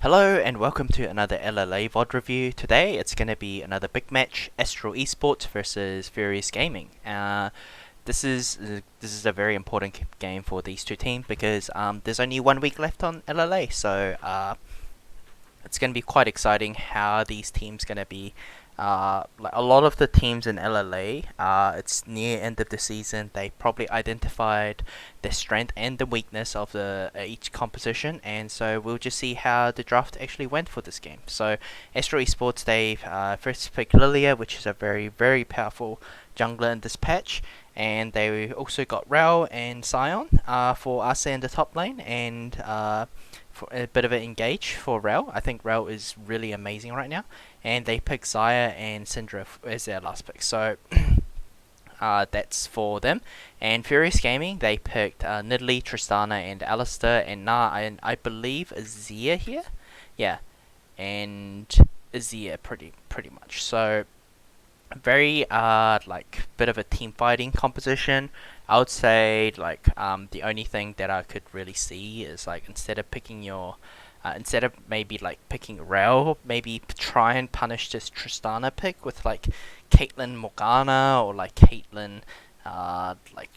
Hello and welcome to another LLA VOD review. Today it's going to be another big match, Estral Esports versus Furious Gaming. This is a very important game for these two teams because there's only 1 week left on LLA, so it's going to be quite exciting how these teams going to be. Like a lot of the teams in LLA, it's near end of the season. They probably identified the strength and the weakness of the each composition, and so we'll just see how the draft actually went for this game. So, Astro Esports, they've first picked Lilia, which is a very powerful jungler in this patch, and they also got Rao and Sion for us in the top lane, and for a bit of an engage for Rao. I think Rao is really amazing right now, and they picked Zaya and Syndra as their last pick. So that's for them. And Furious Gaming, they picked Nidalee, Tristana, and Alistair, and I believe Azir here. Yeah, and Azir pretty much. So very like bit of a team fighting composition. I would say like the only thing that I could really see is like instead of maybe like picking Rel, maybe try and punish this Tristana pick with like Caitlyn Morgana or like Caitlyn like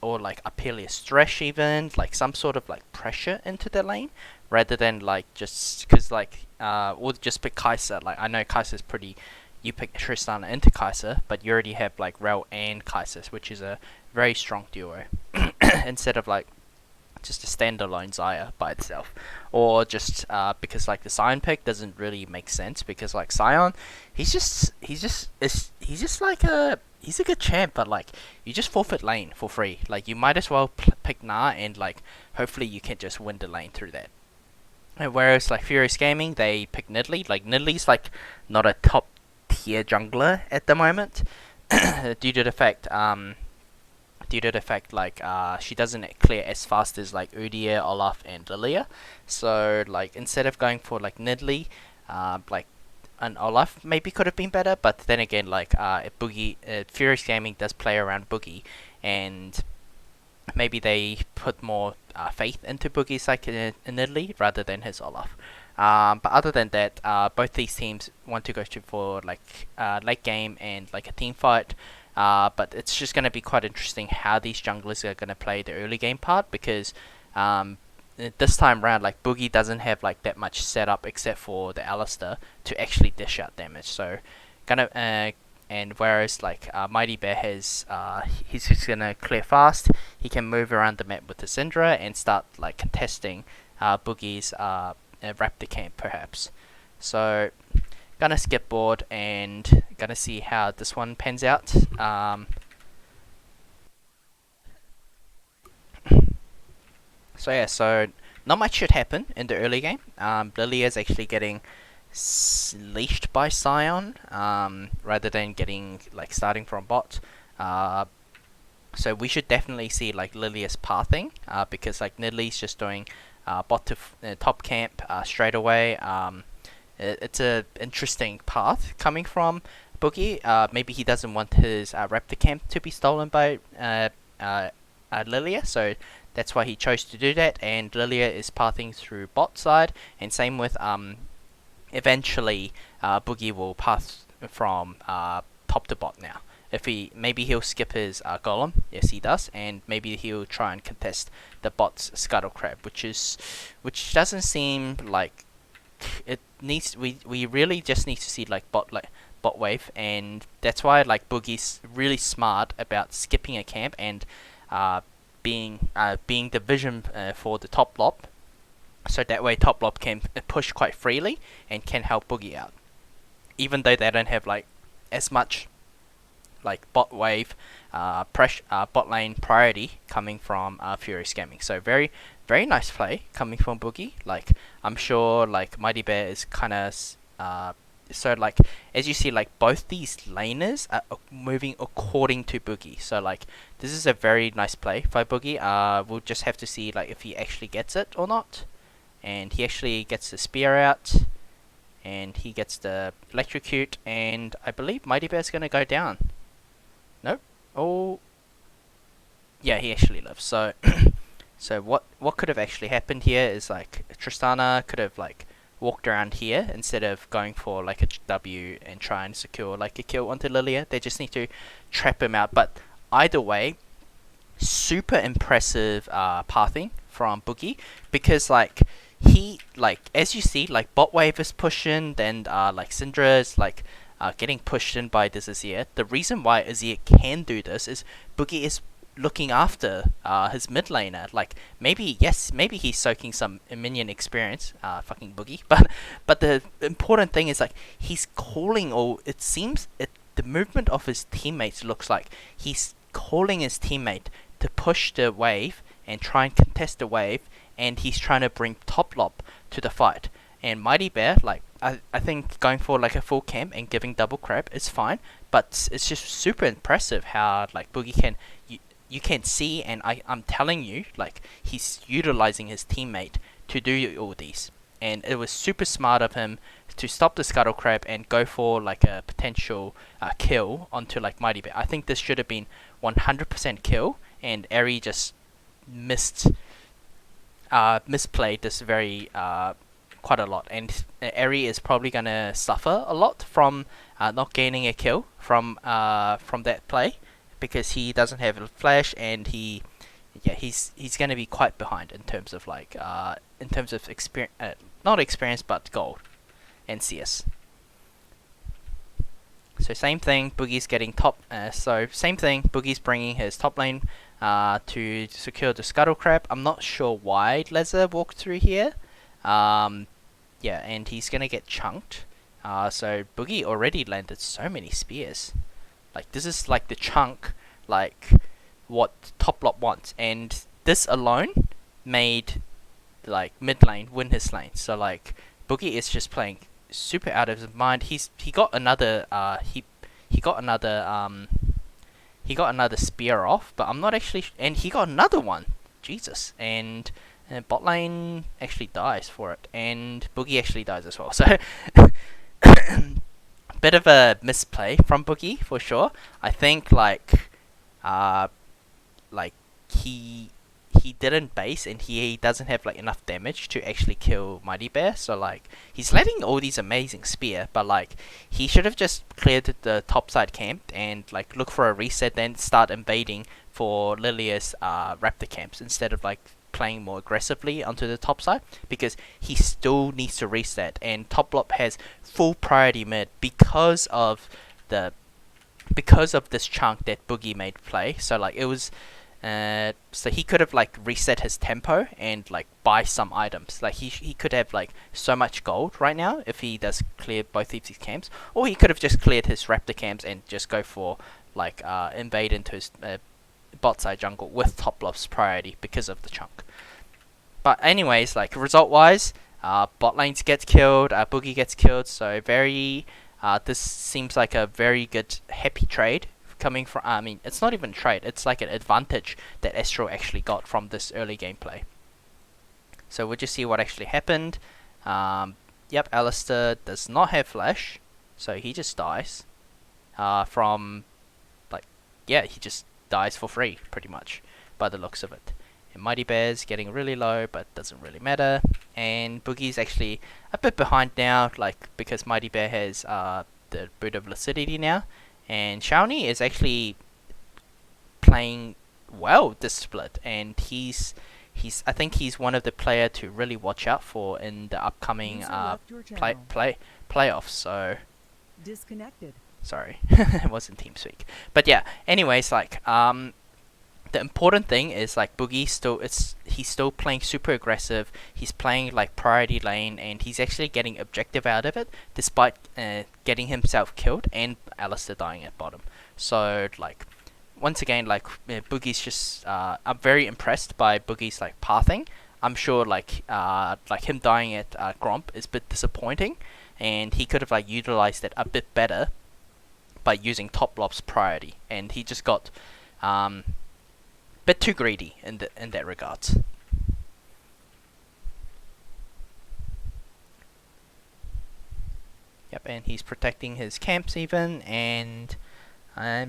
or like Apelius Thresh, even like some sort of like pressure into the lane rather than like just because like or just pick Kai'Sa. Like I know Kai'Sa's pretty. You pick Tristana into Kai'Sa, but you already have like Rel and Kai'Sa, which is a very strong duo. Instead of like just a standalone Xayah by itself, or just because like the Sion pick doesn't really make sense because like Sion, he's just like he's a good champ, but like you just forfeit lane for free. Like you might as well pick Na and like hopefully you can just win the lane through that. And whereas like Furious Gaming, they pick Nidalee. Like Nidalee's like not a top tier jungler at the moment due to the fact like she doesn't clear as fast as like Udyr, Olaf, and Lilia. So like instead of going for like Nidalee, like an Olaf maybe could have been better, but then again like Boogie, Furious Gaming does play around Boogie, and maybe they put more faith into Boogie's like in Nidalee rather than his Olaf. But other than that, both these teams want to go for like late game and like a team fight. But it's just going to be quite interesting how these junglers are going to play the early game part because this time around, like Boogie doesn't have like that much setup except for the Alistair to actually dish out damage. So, and whereas like Mighty Bear has, he's just gonna clear fast. He can move around the map with the Syndra and start like contesting Boogie's Raptor camp perhaps. So gonna skip board and gonna see how this one pans out. So yeah, so not much should happen in the early game. Lilia is actually getting leashed by Sion rather than getting like starting from bot. So we should definitely see like Lilia's pathing because like Nidalee's just doing bot to top camp straight away. It's a interesting path coming from Boogie. Maybe he doesn't want his Raptor camp to be stolen by Lilia, so that's why he chose to do that. And Lilia is pathing through bot side, and same with eventually Boogie will path from top to bot now. If maybe he'll skip his golem, yes he does, and maybe he'll try and contest the bot's scuttle crab, which doesn't seem like it needs. We really just need to see like bot wave, and that's why like Boogie's really smart about skipping a camp and being the vision for the top lob, so that way top lob can push quite freely and can help Boogie out, even though they don't have like as much like bot wave bot lane priority coming from Furious Gaming. So very nice play coming from Boogie. Like I'm sure like Mighty Bear is kind of so like as you see like both these laners are moving according to Boogie. So like this is a very nice play by Boogie. We'll just have to see like if he actually gets it or not. And he actually gets the spear out, and he gets the electrocute, and I believe Mighty Bear's gonna go down. Nope. Oh, yeah, he actually lives. So, so what could have actually happened here is like Tristana could have like walked around here instead of going for like a W and try and secure like a kill onto Lilia. They just need to trap him out. But either way, super impressive pathing from Boogie, because like he, like, as you see, like bot wave is pushing, then like Syndra is like getting pushed in by this Azir. The reason why Azir can do this is Boogie is looking after his mid laner. Like maybe, yes, maybe he's soaking some minion experience, fucking Boogie, but the important thing is like he's calling, or it seems the movement of his teammates looks like he's calling his teammate to push the wave and try and contest the wave, and he's trying to bring top lop to the fight. And Mighty Bear, like I think going for like a full camp and giving double crab is fine, but it's just super impressive how like Boogie can, you can see, and I'm telling you, like he's utilizing his teammate to do all these, and it was super smart of him to stop the scuttle crab and go for like a potential kill onto like Mighty Bear. I think this should have been 100% kill, and Eri just misplayed this very quite a lot, and Eri is probably gonna suffer a lot from not gaining a kill from that play, because he doesn't have a flash, and he's gonna be quite behind in terms of like experience, not experience but gold and CS. So same thing, Boogie's getting top. So same thing, Boogie's bringing his top lane to secure the scuttle crab. I'm not sure why Leza walked through here. Yeah, and he's gonna get chunked. So Boogie already landed so many spears. Like this is like the chunk, like what top lop wants, and this alone made like mid lane win his lane. So like Boogie is just playing super out of his mind. He got another he got another spear off, but I'm not actually, and he got another one. Jesus. And bot lane actually dies for it, and Boogie actually dies as well. So bit of a misplay from Boogie for sure. I think like he didn't base, and he doesn't have like enough damage to actually kill Mighty Bear. So like he's letting all these amazing spear, but like he should have just cleared the topside camp and like look for a reset, then start invading for Lilia's raptor camps instead of like playing more aggressively onto the top side, because he still needs to reset, and top lop has full priority mid because of this chunk that Boogie made play. So like it was so he could have like reset his tempo and like buy some items. Like he could have like so much gold right now if he does clear both of these camps, or he could have just cleared his raptor camps and just go for like invade into his bot side jungle with top lop's priority because of the chunk. But anyways, like result wise, bot lanes gets killed, Boogie gets killed, so very this seems like a very good happy trade coming from, I mean, it's not even trade, it's like an advantage that Estral actually got from this early gameplay. So we'll just see what actually happened. Yep, Alistair does not have flash, so he just dies from, like, yeah, he just dies for free pretty much by the looks of it. And Mighty Bear's getting really low, but doesn't really matter. And Boogie's actually a bit behind now, like, because Mighty Bear has the boot of lucidity now. And Shawnee is actually playing well this split, and I think he's one of the player to really watch out for in the upcoming playoffs. So disconnected. Sorry, it wasn't TeamSpeak. But yeah, anyways, like the important thing is like Boogie he's still playing super aggressive. He's playing like priority lane, and he's actually getting objective out of it, despite getting himself killed and Alistair dying at bottom. So like once again, like Boogie's just I'm very impressed by Boogie's like pathing. I'm sure like him dying at Gromp is a bit disappointing, and he could have like utilized it a bit better by using top lop's priority, and he just got bit too greedy in that regards. Yep, and he's protecting his camps even, and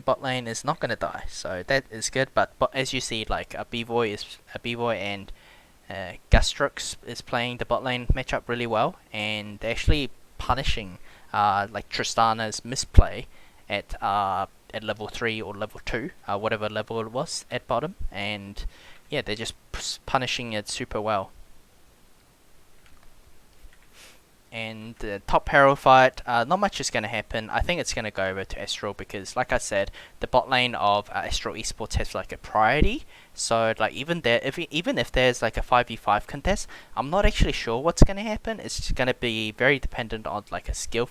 bot lane is not gonna die, so that is good. But as you see, like a B-boy and Gastrux is playing the bot lane matchup really well, and they're actually punishing like Tristana's misplay at level 3 or level 2, whatever level it was at bottom, and yeah, they're just punishing it super well. And the top Herald fight, not much is going to happen. I think it's going to go over to Estral because, like I said, the bot lane of Estral Esports has like a priority. So like even if there's like a 5v5 contest, I'm not actually sure what's going to happen. It's going to be very dependent on like a skill,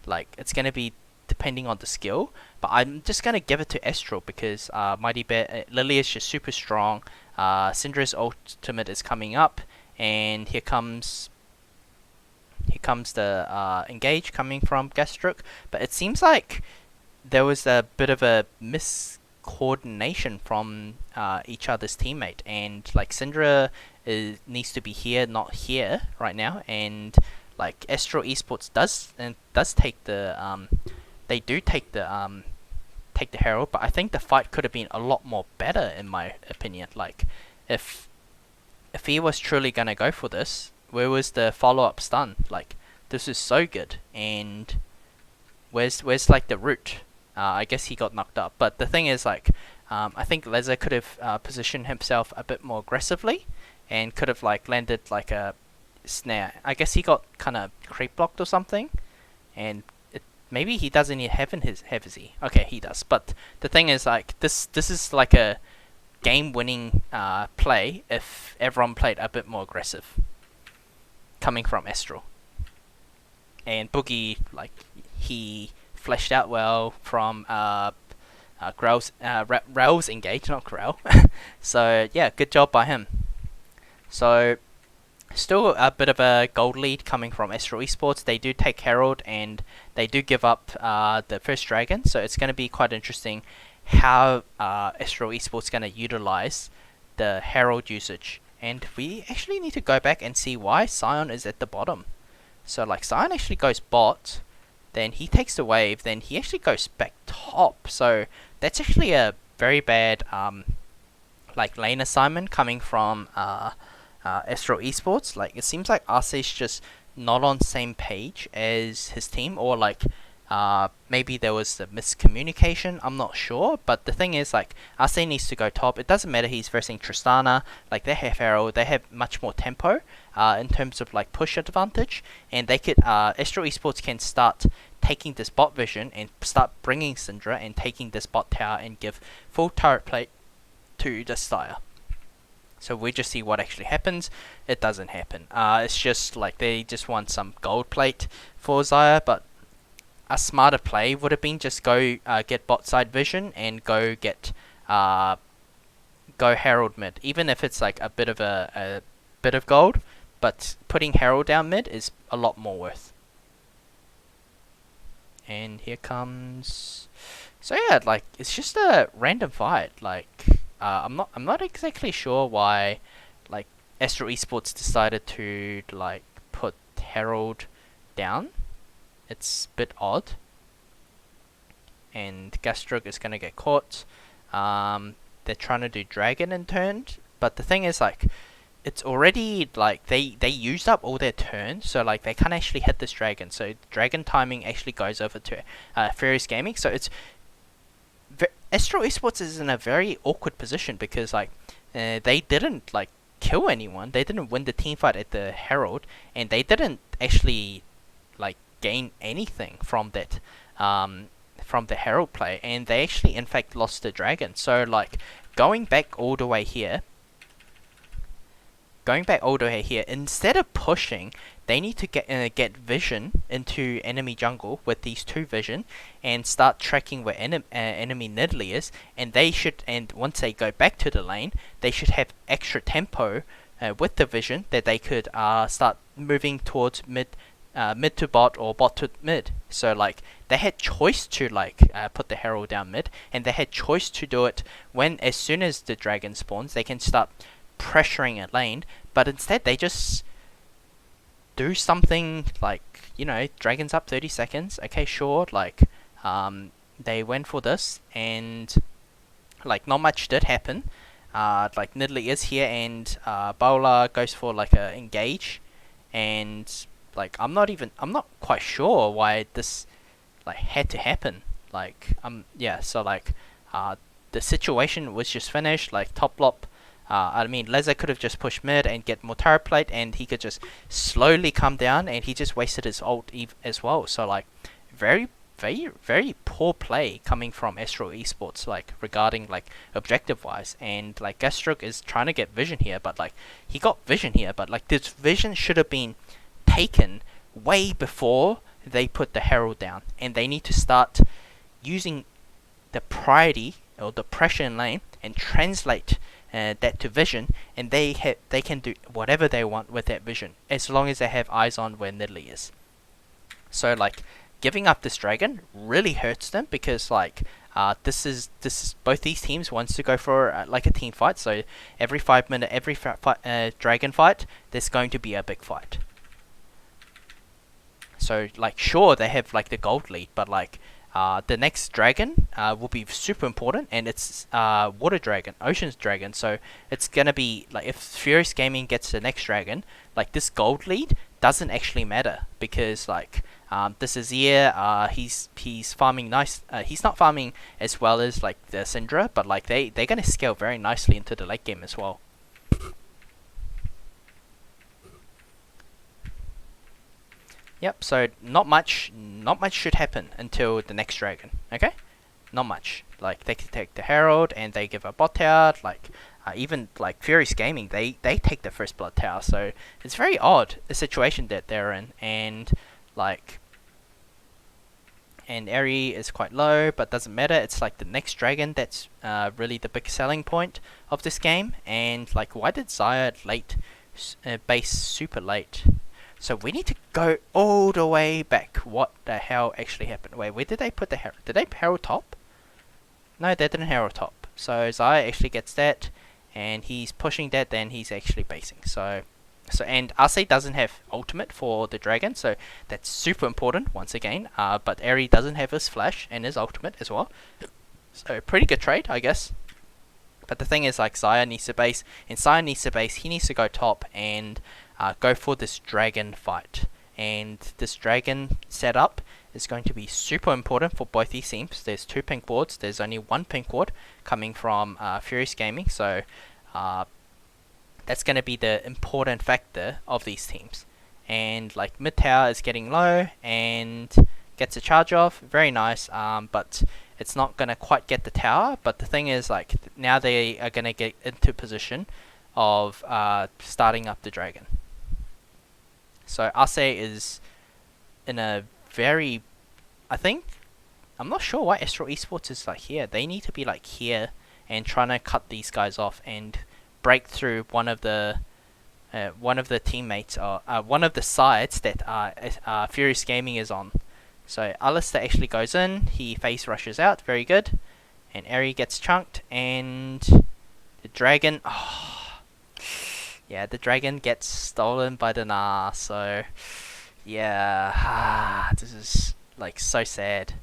like it's going to be depending on the skill. But I'm just going to give it to Estral because Mighty Bear Lily is just super strong. Syndra's ultimate is coming up, and here comes the engage coming from Gastruk, but it seems like there was a bit of a miscoordination from each other's teammate, and like Syndra needs to be here, not here right now, and like Estral Esports does take the they do take the Herald, but I think the fight could have been a lot more better in my opinion. Like if he was truly gonna go for this, where was the follow-up stun? Like, this is so good, and where's like the root? I guess he got knocked up, but the thing is, like, I think Leza could have positioned himself a bit more aggressively, and could have like landed like a snare. I guess he got kind of creep blocked or something, and maybe he doesn't have is he? Okay, he does. But the thing is, like, this is like a game-winning play if everyone played a bit more aggressive, coming from Estral. And Boogie, like, he fleshed out well from Grell's engage, not Grell. So yeah, good job by him. So still a bit of a gold lead coming from Estral Esports. They do take Herald and they do give up the first dragon, so it's going to be quite interesting how Estral Esports going to utilize the Herald usage. And we actually need to go back and see why Sion is at the bottom. So like Sion actually goes bot, then he takes the wave, then he actually goes back top. So that's actually a very bad like lane assignment coming from Estral Esports. Like it seems like Arce's just not on same page as his team, or like maybe there was a miscommunication, I'm not sure, but the thing is, like, Arce needs to go top. It doesn't matter he's versing Tristana, like, they have Herald, they have much more tempo in terms of, like, push advantage, and they could, Estral Esports can start taking this bot vision and start bringing Syndra and taking this bot tower and give full turret plate to the Stire. So we just see what actually happens. It doesn't happen. It's just, like, they just want some gold plate for Xayah, but a smarter play would have been just go get bot side vision and go get go Herald mid, even if it's like a bit of gold, but putting Herald down mid is a lot more worth. And here comes, so yeah, like it's just a random fight. Like I'm not exactly sure why like Estral Esports decided to like put Herald down. It's a bit odd. And Gastruk is going to get caught. They're trying to do Dragon in turn. But the thing is, like, it's already, like, they used up all their turns. So, like, they can't actually hit this Dragon. So, Dragon timing actually goes over to Furious Gaming. So, it's... Estral Esports is in a very awkward position because, like, they didn't, like, kill anyone. They didn't win the team fight at the Herald. And they didn't actually, like, gain anything from that from the Herald play, and they actually in fact lost the dragon. So like going back all the way here, instead of pushing, they need to get vision into enemy jungle with these 2 vision and start tracking where enemy Nidalee is, and they should, and once they go back to the lane, they should have extra tempo with the vision that they could start moving towards mid to bot or bot to mid. So like they had choice to like put the Herald down mid, and they had choice to do it when as soon as the dragon spawns they can start pressuring a lane, but instead they just do something like, you know, dragon's up 30 seconds, okay sure, like they went for this and like not much did happen. like Nidalee is here, and Bowler goes for like a engage, and like I'm not quite sure why this like had to happen. Like yeah, so like the situation was just finished. Like top lop. I mean, Leza could have just pushed mid and get more turret plate, and he could just slowly come down, and he just wasted his ult as well. So like, very, very, very poor play coming from Estral Esports, like regarding like objective wise, and like Gastroke is trying to get vision here, but like he got vision here, but like this vision should have been taken way before they put the Herald down, and they need to start using the priority or the pressure in lane and translate that to vision, and they can do whatever they want with that vision as long as they have eyes on where Nidalee is. So like giving up this dragon really hurts them, because like this is both these teams wants to go for like a team fight. So every 5 minute dragon fight, there's going to be a big fight. So like sure they have like the gold lead, but like the next dragon will be super important, and it's water dragon, ocean's dragon. So it's gonna be like if Furious Gaming gets the next dragon, like this gold lead doesn't actually matter, because like this is he's farming nice. He's not farming as well as like the Syndra, but like they're gonna scale very nicely into the late game as well. Yep, so not much should happen until the next dragon, okay? Not much. Like, they can take the Herald, and they give a bot tower, like, even, like, Furious Gaming, they take the first blood tower, so it's very odd, the situation that they're in, and, like, and Eri is quite low, but doesn't matter, it's, like, the next dragon that's really the big selling point of this game, and, like, why did Xayah base super late? So we need to go all the way back. What the hell actually happened? Wait, where did they put the Herald? Did they Herald top? No, they didn't Herald top. So Xayah actually gets that, and he's pushing that, then he's actually basing. So and Arce doesn't have ultimate for the dragon, so that's super important once again. But Eri doesn't have his flash and his ultimate as well. So pretty good trade, I guess. But the thing is, like, Xayah needs to base, and Xayah needs to base, he needs to go top and go for this dragon fight. And this dragon setup is going to be super important for both these teams. There's 2 pink wards, there's only 1 pink ward coming from Furious Gaming, so that's going to be the important factor of these teams. And like mid tower is getting low and gets a charge off, very nice, but it's not going to quite get the tower. But the thing is, like, now they are going to get into position of starting up the dragon. So Arce is in a very, I'm not sure why Estral Esports is like here. They need to be like here and trying to cut these guys off and break through one of the teammates, or one of the sides that Furious Gaming is on. So Alistair actually goes in, he face rushes out, very good, and Eri gets chunked, and the dragon, yeah, the dragon gets stolen by the Gnar. So yeah, this is like so sad.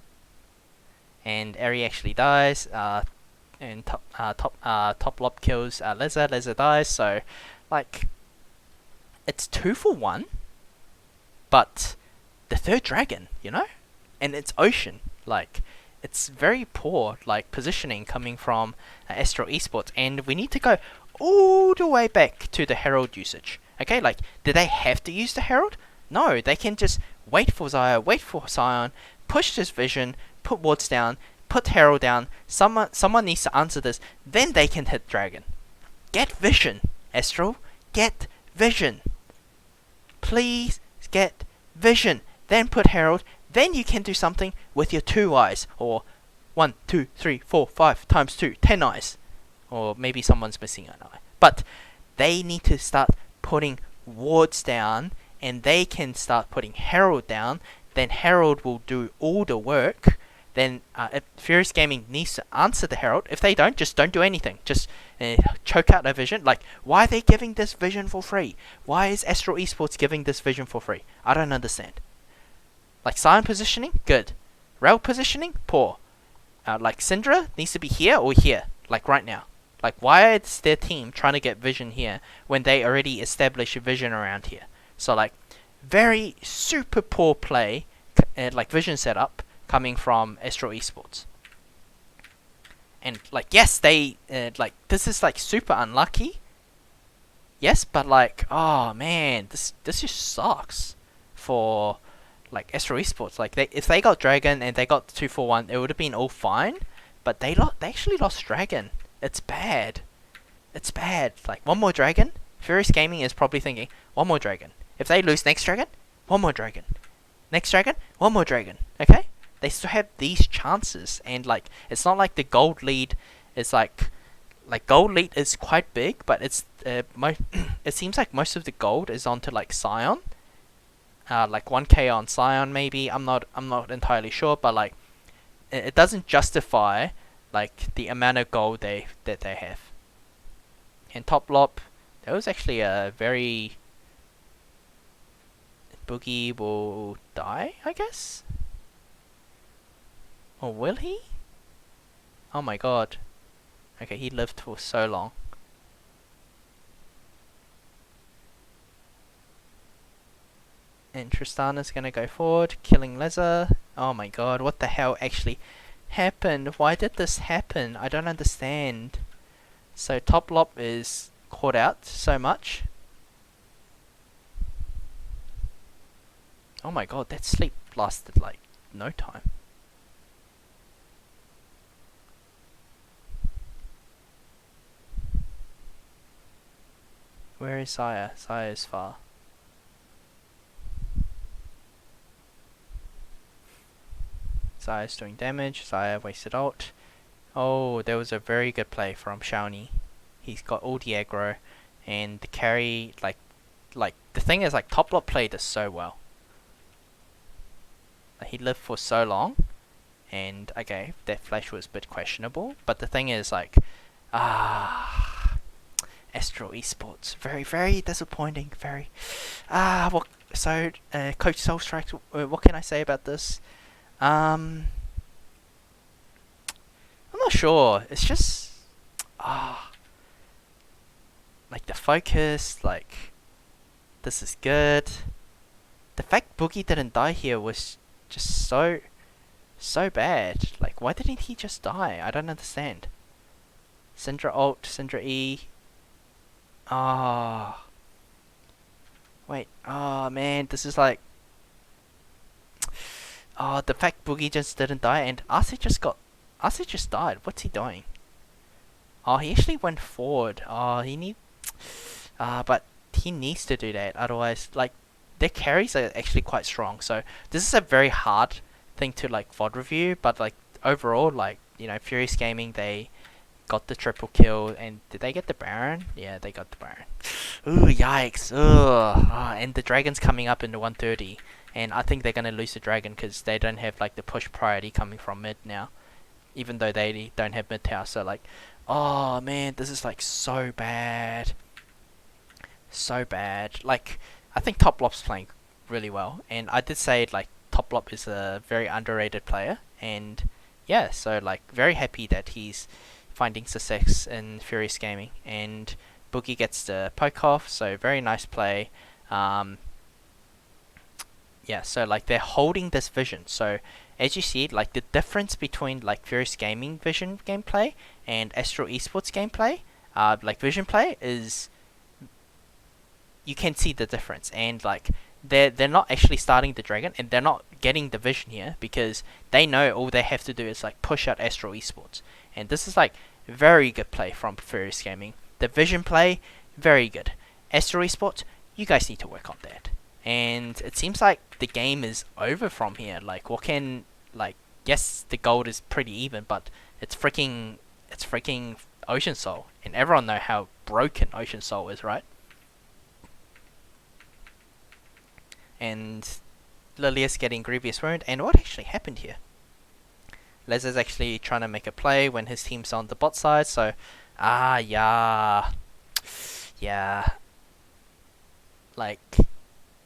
And Eri actually dies, and top lob kills Leza. Leza dies, so like it's 2 for 1, but the third dragon, you know, and it's ocean. Like, it's very poor like positioning coming from Estral Esports, and we need to go all the way back to the Herald usage. Okay, like, did they have to use the Herald? No, they can just wait for Xayah, wait for Sion, push this vision, put wards down, put Herald down. Someone needs to answer this. Then they can hit dragon. Get vision, Estral. Get vision. Please get vision. Then put Herald. Then you can do something with your 2 eyes, or 1, 2, 3, 4, 5 times 2, 10 eyes. Or maybe someone's missing an eye. But they need to start putting wards down, and they can start putting Herald down. Then Herald will do all the work. Then if Furious Gaming needs to answer the Herald. If they don't, just don't do anything. Just choke out their vision. Like, why are they giving this vision for free? Why is Estral Esports giving this vision for free? I don't understand. Like, Sion positioning, good. Rel positioning, poor. Like, Syndra needs to be here or here. Like, right now. Like, why is their team trying to get vision here when they already established vision around here? So, like, very super poor play, like, vision setup coming from Estral Esports. And, like, yes, they, like, this is, like, super unlucky. Yes, but, like, oh, man, this just sucks for, like, Estral Esports. Like, if they got Dragon and they got 2-4-1, it would have been all fine. But they actually lost Dragon. It's bad. It's bad. Like, one more Dragon. Furious Gaming is probably thinking, one more Dragon. If they lose next Dragon, one more Dragon. Next Dragon, one more Dragon. Okay? They still have these chances. And, like, it's not like the gold lead is, like gold lead is quite big, but it's, it seems like most of the gold is onto, like, Scion. Like 1k on Scion, maybe. I'm not entirely sure, but, like, it doesn't justify, like, the amount of gold that they have. And top lop, that was actually a very... Boogie will die, I guess? Or will he? Oh my god. Okay, he lived for so long. And Tristana's gonna go forward, killing Leza. Oh my god, what the hell actually happened? Why did this happen? I don't understand. So top lop is caught out so much. Oh my god, that sleep lasted like no time. Where is Saya? Saya is far. Zaya's doing damage. Zaya wasted ult. Oh, there was a very good play from Shawnee. He's got all the aggro, and the carry, like the thing is, like, top lop played this so well. Like, he lived for so long, and okay, that flash was a bit questionable, but the thing is, like, Estral Esports, very disappointing. Very, what? So, Coach Soulstrike, what can I say about this? I'm not sure. It's just, like, the focus, like, this is good. The fact Boogie didn't die here was just so bad. Like, why didn't he just die? I don't understand. Syndra ult, Syndra E. Wait, man, this is like... the fact Boogie just didn't die, and Arce just died. What's he doing? He actually went forward. But he needs to do that, otherwise, like, their carries are actually quite strong. So this is a very hard thing to, like, VOD review, but, like, overall, like, you know, Furious Gaming, they got the triple kill, and did they get the Baron? Yeah, they got the Baron. Ooh, yikes. Ugh. And the Dragon's coming up into 130, and I think they're gonna lose the Dragon because they don't have, like, the push priority coming from mid now, even though they don't have mid tower. So, like, oh man, this is, like, so bad. So bad. Like, I think Top Lop's playing really well, and I did say, like, Top Lop is a very underrated player, and yeah, so, like, very happy that he's finding success in Furious Gaming, and Boogie gets the poke off, so very nice play. Yeah, so, like, they're holding this vision, so as you see, like, the difference between, like, Furious Gaming vision gameplay and Estral Esports gameplay, like, vision play is... you can see the difference, and, like, they're not actually starting the Dragon, and they're not getting the vision here because they know all they have to do is, like, push out Estral Esports. And this is, like, very good play from Furious Gaming. The vision play, very good. Estral Esports, you guys need to work on that. And it seems like the game is over from here. Like, what can, like, yes, the gold is pretty even, but it's freaking Ocean Soul, and everyone know how broken Ocean Soul is, right? And Lilia's getting Grievous Wound, and what actually happened here? Leza's actually trying to make a play when his team's on the bot side, so... yeah. Like,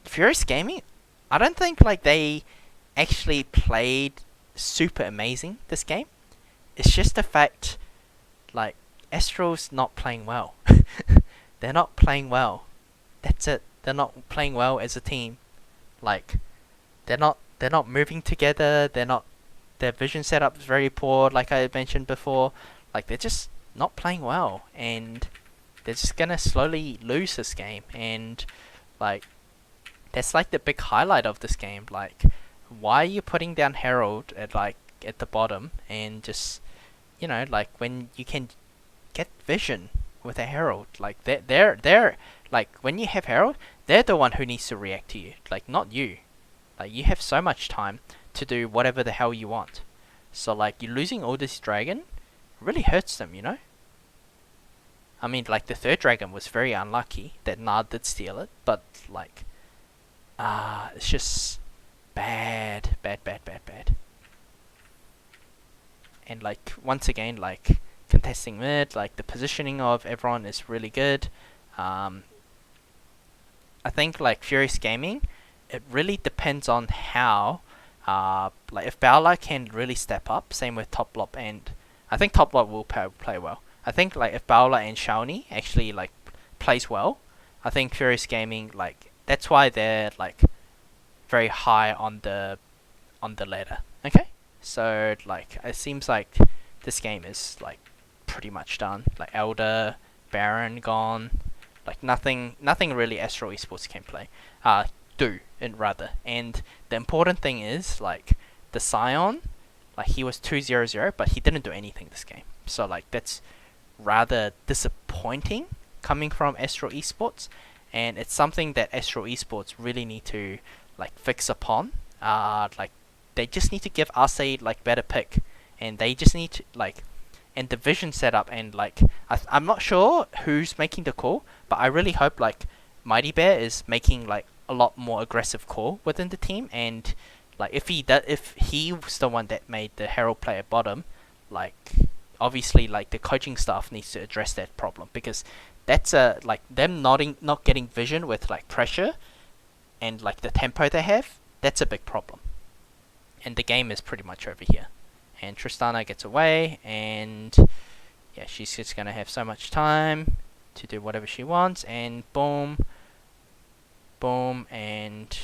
Furious Gaming, I don't think, like, they actually played super amazing this game. It's just the fact, like, Estral's not playing well. They're not playing well. That's it. They're not playing well as a team. Like they're not moving together. Their vision setup is very poor. Like I mentioned before, like they're just not playing well, and they're just gonna slowly lose this game. And like that's like the big highlight of this game. Like, why are you putting down Herald at the bottom and just like when you can get vision with a Herald? Like they're like when you have Herald, they're the one who needs to react to you. Like not you. Like you have so much time to do whatever the hell you want. So like you losing all this dragon really hurts them. I mean, like the third dragon was very unlucky that Nard did steal it, but like, it's just bad. And like once again, like contesting mid, like the positioning of everyone is really good. I think like Furious Gaming, it really depends on how, like if Bowler can really step up, same with Toplop, and I think Toplop will play well. I think like if Bowler and Shawnee actually like plays well, I think Furious Gaming, like that's why they're like very high on the ladder. Okay, so like it seems like this game is like pretty much done. Like Elder, Baron gone, like nothing really Estral Esports can play. And the important thing is like the Scion, like he was 2-0-0, but he didn't do anything this game. So like that's rather disappointing coming from Estral Esports, and it's something that Estral Esports really need to like fix upon. Like they just need to give us a like better pick, and they just need to like and division setup, and like I'm not sure who's making the call, but I really hope like Mighty Bear is making like a lot more aggressive call within the team, and like if he was the one that made the Herald play at bottom, like obviously like the coaching staff needs to address that problem, because that's like them not getting vision with like pressure and like the tempo they have, that's a big problem. And the game is pretty much over here. And Tristana gets away, and yeah, she's just gonna have so much time to do whatever she wants, and boom, and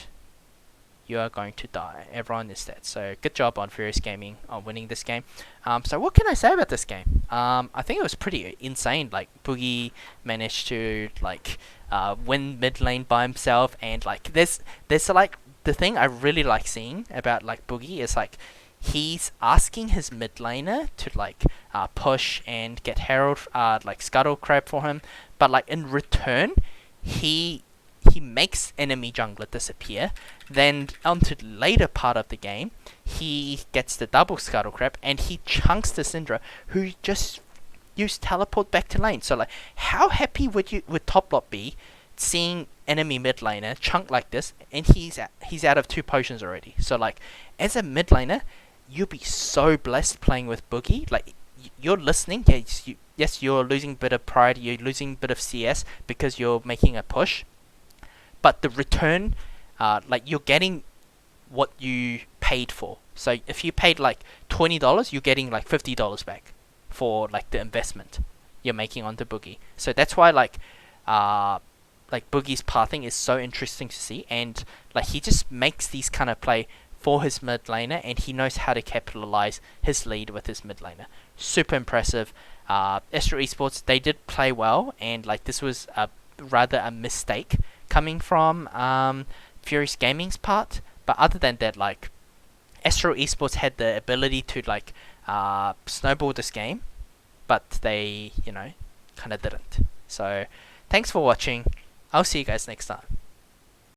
you are going to die. Everyone is dead. So good job on Furious Gaming on winning this game. So what can I say about this game? I think it was pretty insane. Like Boogie managed to like win mid lane by himself, and like there's like the thing I really like seeing about like Boogie is like he's asking his mid laner to like push and get Herald like Scuttle Crab for him, but like in return he makes enemy jungler disappear. Then onto the later part of the game, he gets the double Scuttle Crab and he chunks the Syndra, who just used teleport back to lane. So like, how happy would Toplop be seeing enemy mid laner chunk like this, and he's out of 2 potions already? So like, as a mid laner, you'll be so blessed playing with Boogie. Like, you're listening. Yes, you're losing a bit of pride. You're losing a bit of CS because you're making a push. But the return, like you're getting what you paid for. So if you paid like $20, you're getting like $50 back for like the investment you're making onto Boogie. So that's why like Boogie's pathing is so interesting to see, and like he just makes these kind of play for his mid laner, and he knows how to capitalize his lead with his mid laner. Super impressive. Estral Esports, they did play well, and like this was rather a mistake coming from Furious Gaming's part, but other than that, like Estral Esports had the ability to like snowball this game, but they kind of didn't. So thanks for watching. I'll see you guys next time.